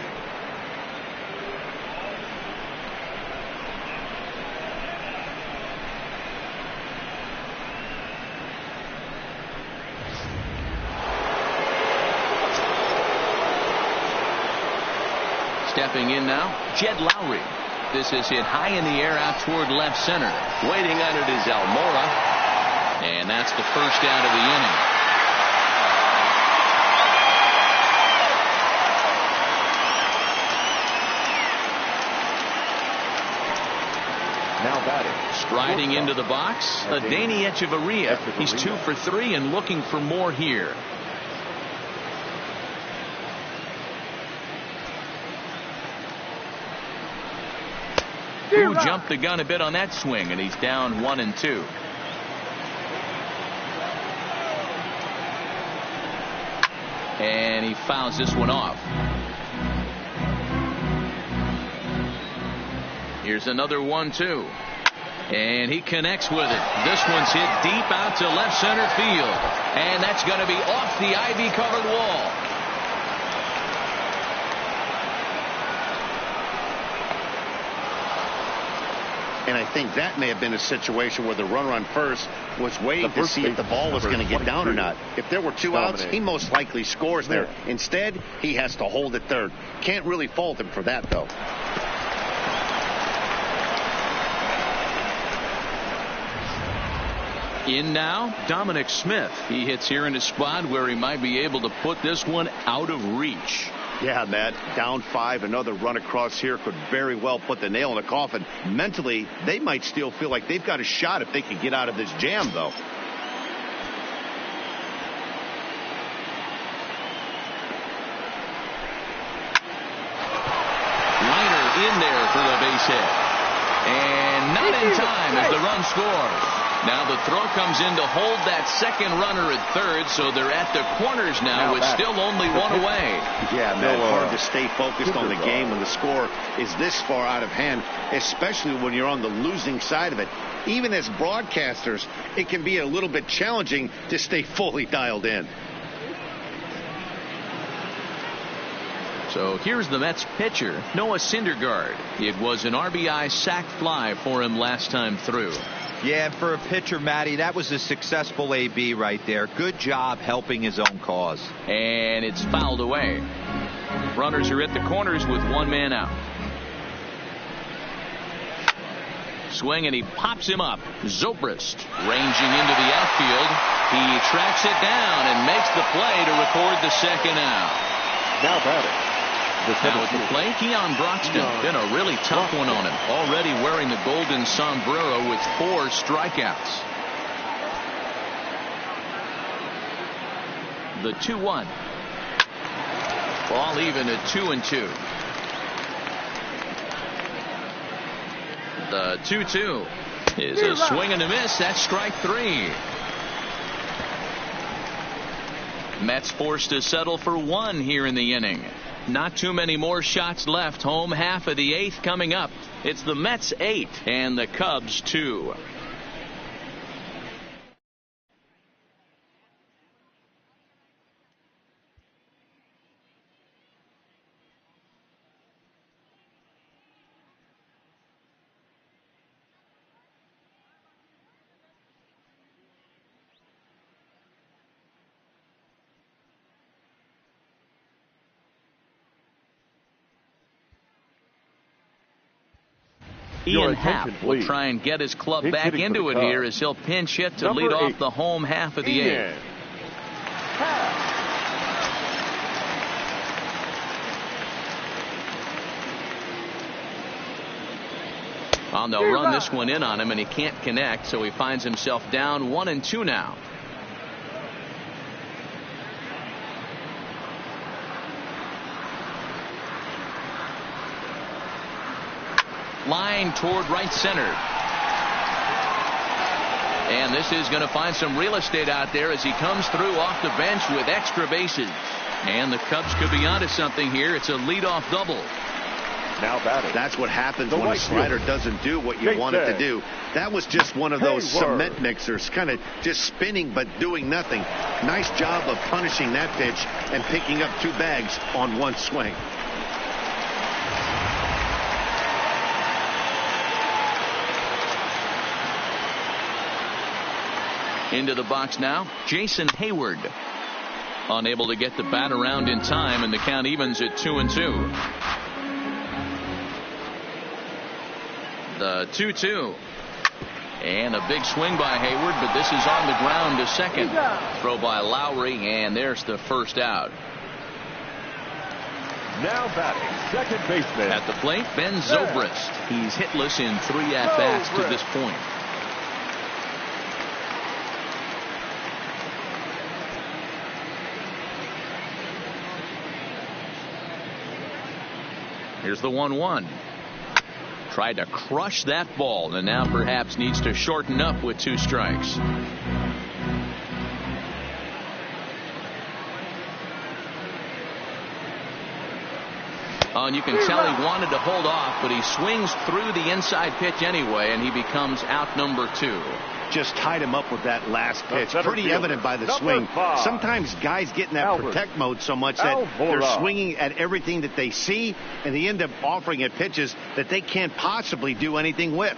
Stepping in now, Jed Lowry. This is hit high in the air out toward left center. Waiting on it is Almora. And that's the first out of the inning. Now batting. Striding into the box, Adeiny Echeverria. He's 2 for 3 and looking for more here. Who jumped the gun a bit on that swing, and he's down 1-2. And he fouls this one off. Here's another 1-2. And he connects with it. This one's hit deep out to left center field. And that's going to be off the ivy-covered wall. And I think that may have been a situation where the runner on first was waiting to see if the ball was going to get down or not. If there were 2 outs, he most likely scores there. Instead, he has to hold at third. Can't really fault him for that, though. In now, Dominic Smith. He hits here in a spot where he might be able to put this one out of reach. Yeah, Matt, down 5, another run across here could very well put the nail in the coffin. Mentally, they might still feel like they've got a shot if they could get out of this jam, though. Liner in there for the base hit. And not in time as the run scores. Now the throw comes in to hold that second runner at third, so they're at the corners now with still only 1 away. Yeah, man, hard to stay focused on the game when the score is this far out of hand, especially when you're on the losing side of it. Even as broadcasters, it can be a little bit challenging to stay fully dialed in. So here's the Mets pitcher, Noah Syndergaard. It was an RBI sac fly for him last time through. Yeah, for a pitcher, Matty, that was a successful AB right there. Good job helping his own cause. And it's fouled away. Runners are at the corners with 1 man out. Swing, and he pops him up. Zobrist ranging into the outfield. He tracks it down and makes the play to record the second out. Now batting. Now at the plate, Keon Broxton. Been a really tough one on him. Already wearing the golden sombrero with 4 strikeouts. The 2-1. Ball even at 2-2. The 2-2 is a swing and a miss. That's strike 3. Mets forced to settle for 1 here in the inning. Not too many more shots left. Home half of the 8th coming up. It's the Mets 8 and the Cubs 2. Ian Happ will try and get his club back into it here as he'll pinch hit to lead off the home half of the 8th. On they'll run this one in on him, and he can't connect, so he finds himself down 1-2 now. Line toward right center. And this is going to find some real estate out there as he comes through off the bench with extra bases. And the Cubs could be onto something here. It's a leadoff double. Now batting. That's what happens when a slider doesn't do what you want it to do. That was just one of those cement mixers, kind of just spinning but doing nothing. Nice job of punishing that pitch and picking up 2 bags on 1 swing. Into the box now, Jason Hayward. Unable to get the bat around in time, and the count evens at 2-2. The 2-2. And a big swing by Hayward, but this is on the ground to second. Throw by Lowry, and there's the first out. Now batting, second baseman. At the plate, Ben Zobrist. He's hitless in 3 at-bats to this point. Here's the 1-1. Tried to crush that ball, and now perhaps needs to shorten up with 2 strikes. Oh, and you can tell he wanted to hold off, but he swings through the inside pitch anyway, and he becomes out number 2. Just tied him up with that last pitch. Pretty evident by the swing. Sometimes guys get in that protect mode so much that they're swinging at everything that they see, and they end up offering at pitches that they can't possibly do anything with.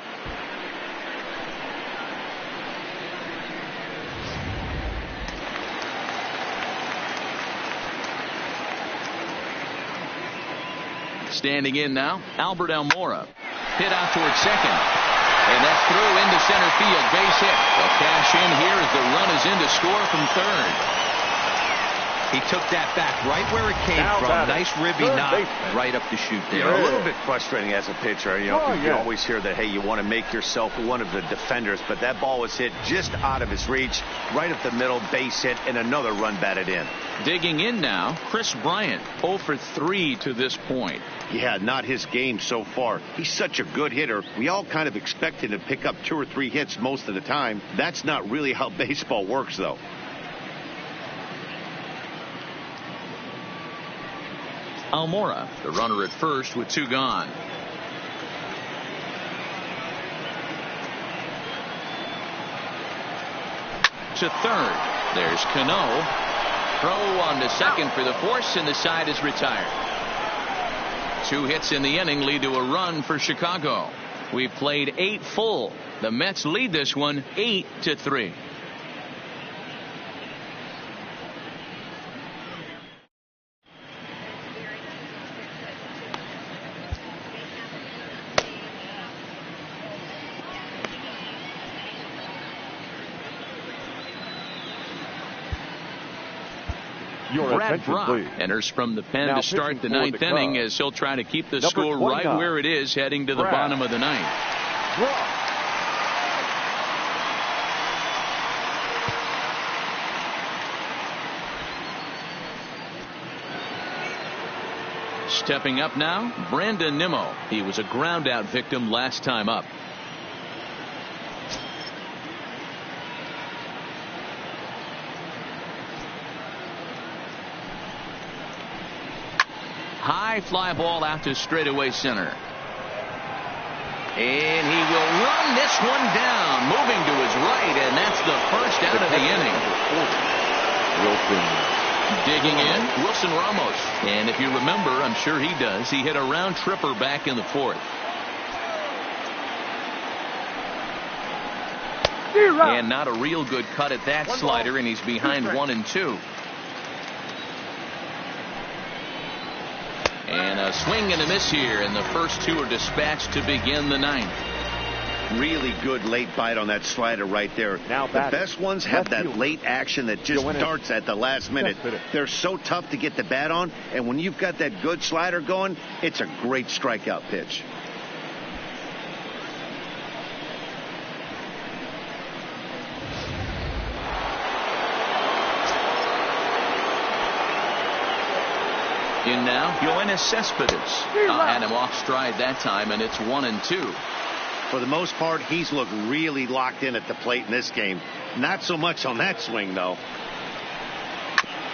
Standing in now, Albert Almora. Hit out towards second. And that's through into center field. Base hit. They'll cash in here as the run is in to score from third. He took that back right where it came from. Nice ribby knock right up the chute there. A little bit frustrating as a pitcher. You always hear that, hey, you want to make yourself one of the defenders, but that ball was hit just out of his reach, right up the middle, base hit, and another run batted in. Digging in now, Chris Bryant, 0 for 3 to this point. Yeah, not his game so far. He's such a good hitter. We all kind of expect him to pick up 2 or 3 hits most of the time. That's not really how baseball works, though. Almora, the runner at first with 2 gone. To third. There's Cano. Throw on to second for the force, and the side is retired. 2 hits in the inning lead to a run for Chicago. We've played 8 full. The Mets lead this one 8-3. Brad Brock enters from the pen to start the 9th inning as he'll try to keep the score right where it is heading to the bottom of the 9th. Stepping up now, Brandon Nimmo. He was a ground out victim last time up. High fly ball out to straightaway center. And he will run this one down, moving to his right, and that's the first out of the inning. Wilson. Digging in, Wilson Ramos. And if you remember, I'm sure he does, he hit a round tripper back in the 4th. And not a real good cut at that slider, and he's behind 1-2. And a swing and a miss here, and the first 2 are dispatched to begin the 9th. Really good late bite on that slider right there. The best ones have that late action that just darts at the last minute. They're so tough to get the bat on, and when you've got that good slider going, it's a great strikeout pitch. In now, Yoenis Cespedes. Had him off stride that time, and it's 1-2. For the most part, he's looked really locked in at the plate in this game. Not so much on that swing, though.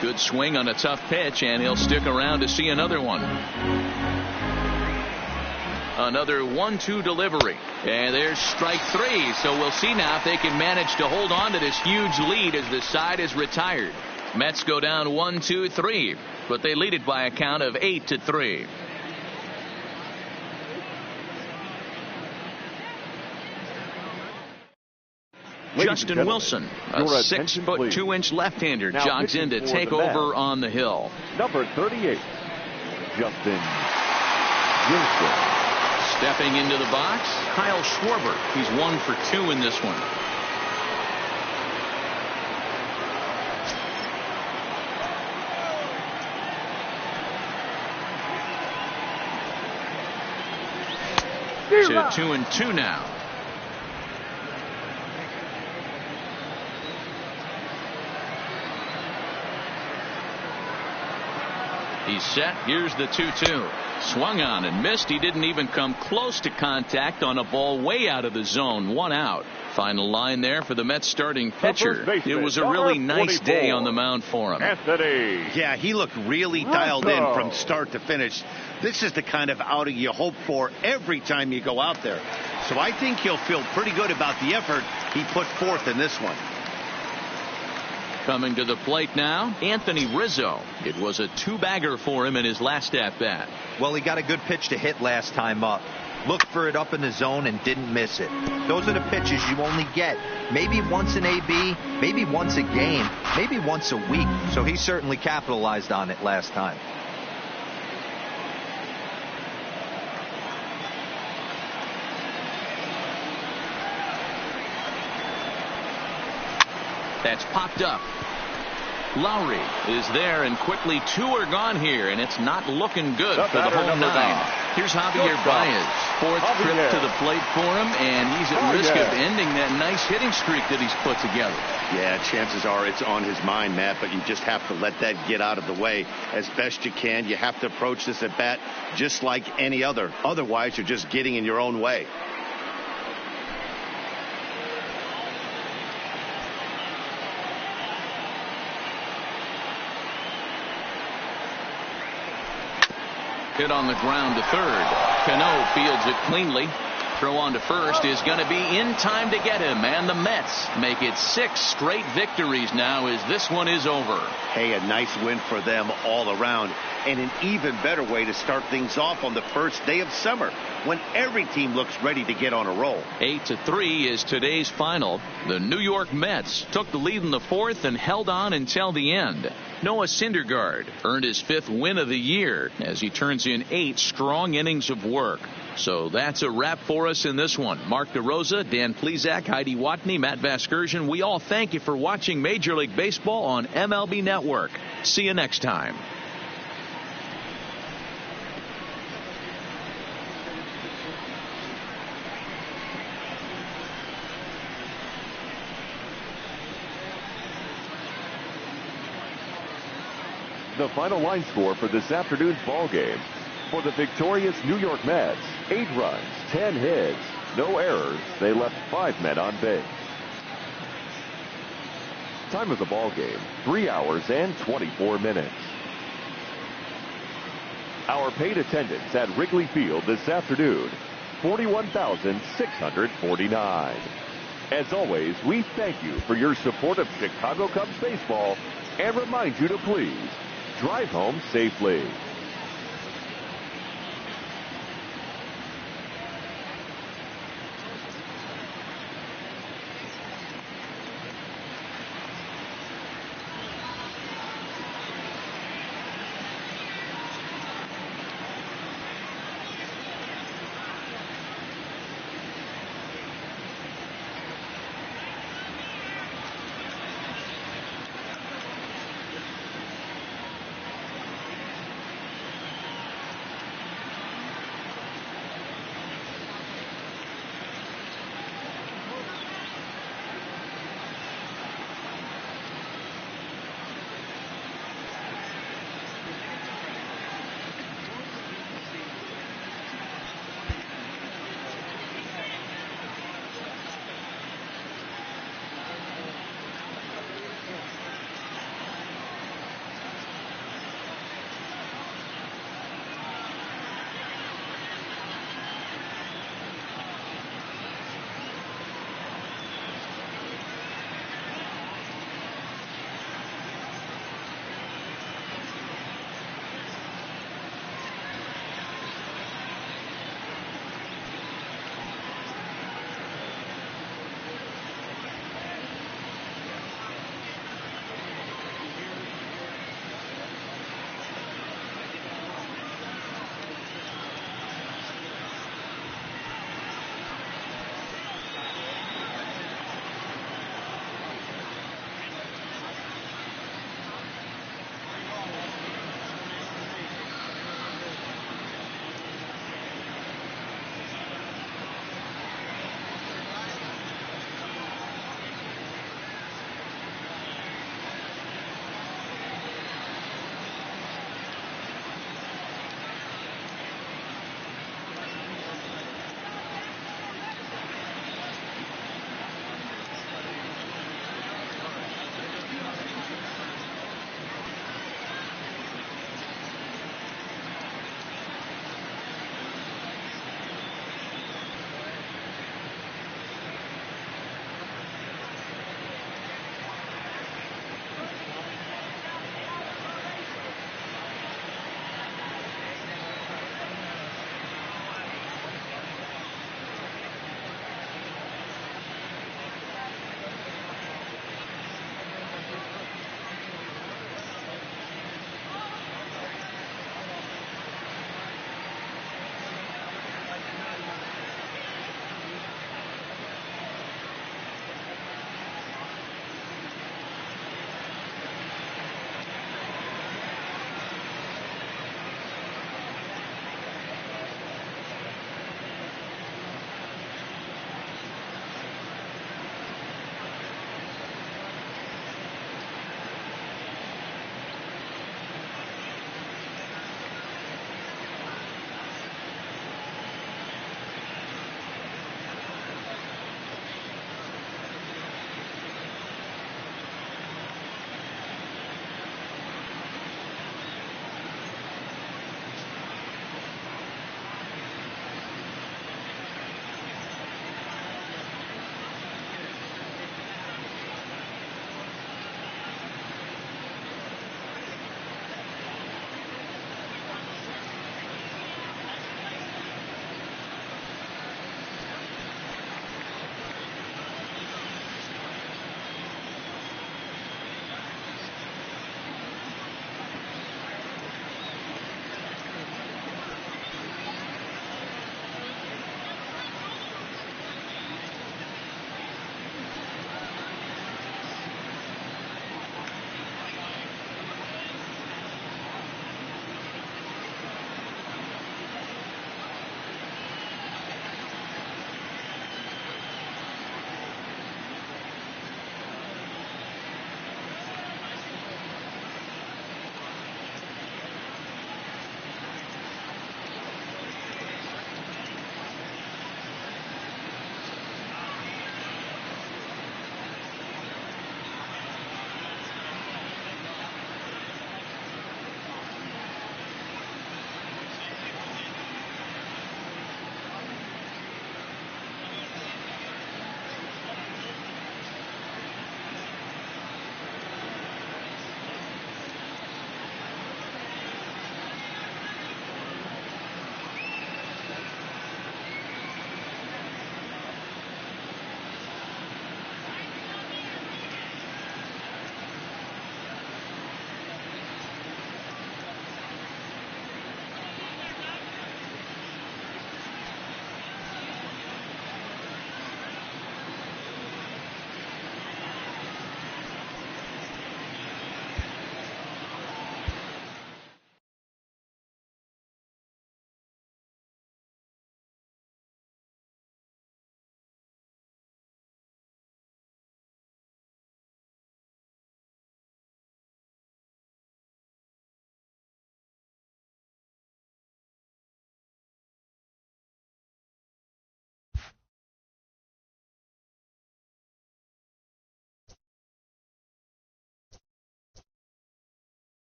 Good swing on a tough pitch, and he'll stick around to see another one. Another 1-2 delivery. And there's strike 3. So we'll see now if they can manage to hold on to this huge lead as the side is retired. Mets go down 1-2-3, but they lead it by a count of 8-3. Justin Wilson, a 6'2" left-hander, jogs in to take over on the hill. Number 38, Justin Wilson. Stepping into the box, Kyle Schwarber. He's 1 for 2 in this one. to 2-2 now. He's set. Here's the 2-2. Swung on and missed. He didn't even come close to contact on a ball way out of the zone. 1 out. Final line there for the Mets starting pitcher. It was a really nice day on the mound for him. Anthony. Yeah, he looked really dialed in from start to finish. This is the kind of outing you hope for every time you go out there. So I think he'll feel pretty good about the effort he put forth in this one. Coming to the plate now, Anthony Rizzo. It was a 2-bagger for him in his last at-bat. Well, he got a good pitch to hit last time up. Looked for it up in the zone and didn't miss it. Those are the pitches you only get maybe once in AB, maybe once a game, maybe once a week. So he certainly capitalized on it last time. That's popped up. Lowry is there, and quickly 2 are gone here, and it's not looking good for the home 9. Here's Javier Baez. 4th trip to the plate for him, and he's at risk of ending that nice hitting streak that he's put together. Yeah, chances are it's on his mind, Matt, but you just have to let that get out of the way as best you can. You have to approach this at bat just like any other. Otherwise, you're just getting in your own way. Hit on the ground to third. Cano fields it cleanly. Throw on to first is going to be in time to get him, and the Mets make it 6 straight victories now as this one is over. Hey, a nice win for them all around, and an even better way to start things off on the first day of summer when every team looks ready to get on a roll. 8-3 is today's final. The New York Mets took the lead in the 4th and held on until the end. Noah Syndergaard earned his 5th win of the year as he turns in 8 strong innings of work. So that's a wrap for us in this one. Mark DeRosa, Dan Plesac, Heidi Watney, Matt Vasgersian. We all thank you for watching Major League Baseball on MLB Network. See you next time. The final line score for this afternoon's ball game. For the victorious New York Mets, 8 runs, 10 hits, no errors. They left 5 men on base. Time of the ball game, 3 hours and 24 minutes. Our paid attendance at Wrigley Field this afternoon, 41,649. As always, we thank you for your support of Chicago Cubs baseball and remind you to please drive home safely.